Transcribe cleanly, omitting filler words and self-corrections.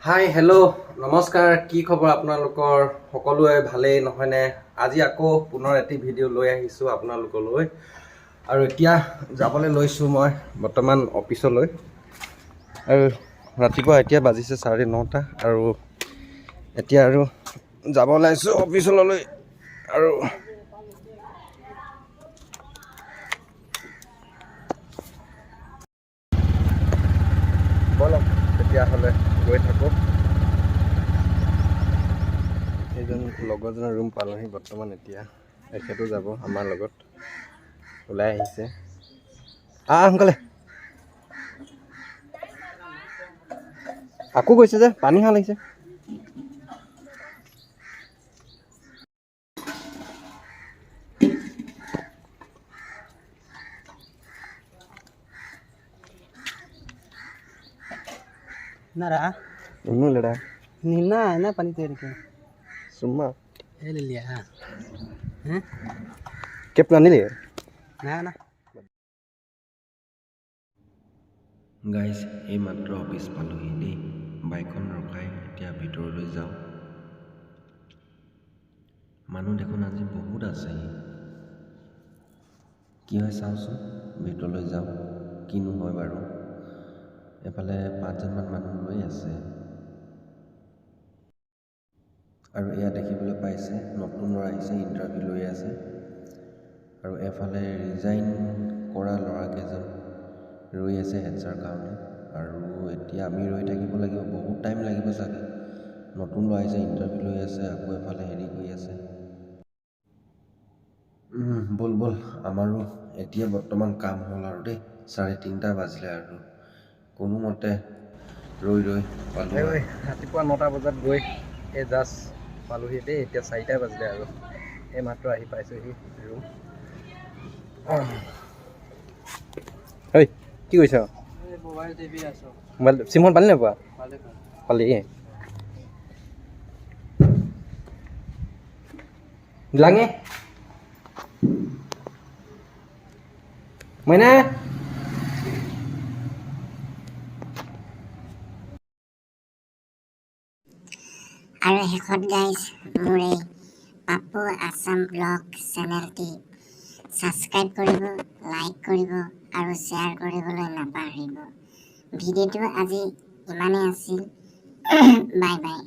Hi hello' নমস্কাৰ, কি খবৰ আপোনালোকৰ? সকলোৱে ভালেই নহয়নে? আজি আকৌ পুনৰ এটি ভিডিঅ' লৈ আহিছোঁ আপোনালোকলৈ। আৰু এতিয়া যাবলৈ লৈছোঁ মই বৰ্তমান অফিচলৈ। আৰু ৰাতিপুৱা এতিয়া বাজিছে 9:30 আৰু এতিয়া আৰু যাব ওলাইছোঁ অফিচলৈ। আৰু বলক তেতিয়াহ'লে গৈ থাকোঁ। এইজন লগৰজনৰ ৰুম পালোহি বৰ্তমান। এতিয়া তেখেতো যাব আমাৰ লগত, ওলাই আহিছে। সোনকালে আকৌ গৈছে যে পানী হাল লাগিছে। Nara, Ini lera. Nina paling terike. Semua. Lihat, Kep nani le? Nah. Guys এই মাত্ৰ অফিচ পালোহি দেই। বাইকখন ৰখাই এতিয়া ভিতৰলৈ যাওঁ। মানুহ দেখোন আজি বহুত আছে। কি হয় চাওঁচোন, ভিতৰলৈ যাওঁ কিনো হয় বাৰু। এফালে 5জনমান মানুহ ৰৈ আছে। আৰু এয়া দেখিবলৈ পাইছে নতুন ল'ৰা আহিছে, ইণ্টাৰভিউ লৈ আছে। আৰু এফালে ৰিজাইন কৰা ল'ৰাকেইজন ৰৈ আছে হেডছাৰ কাৰণে। আৰু এতিয়া আমি ৰৈ থাকিব লাগিব, বহুত টাইম লাগিব চাগে। নতুন ল'ৰা আহিছে, ইণ্টাৰভিউ লৈ আছে, আকৌ এফালে হেৰি কৰি আছে। বল আমাৰো এতিয়া বৰ্তমান কাম হ'ল আৰু দেই। 3:30 বাজিলে আৰু কোনোমতে ৰৈ পালোঁ। ৰাতিপুৱা 9টা বজাত গৈ এই জাষ্ট পালোহি দেই। এতিয়া 4টা বাজিলে আৰু এই মাত্ৰ আহি পাইছোঁহি ৰুম। কি কৰিছ? মোবাইল চিমখন পালি নাপোৱা? পালি লাঙে মইনা। আৰু শেষত গাইজ মোৰ এই পাপু আছাম ব্লগ চেনেলটি ছাবস্ক্ৰাইব কৰিব, লাইক কৰিব আৰু শ্বেয়াৰ কৰিবলৈ নাপাহৰিব। ভিডিঅ'টো আজি ইমানেই আছিল। Bye bye.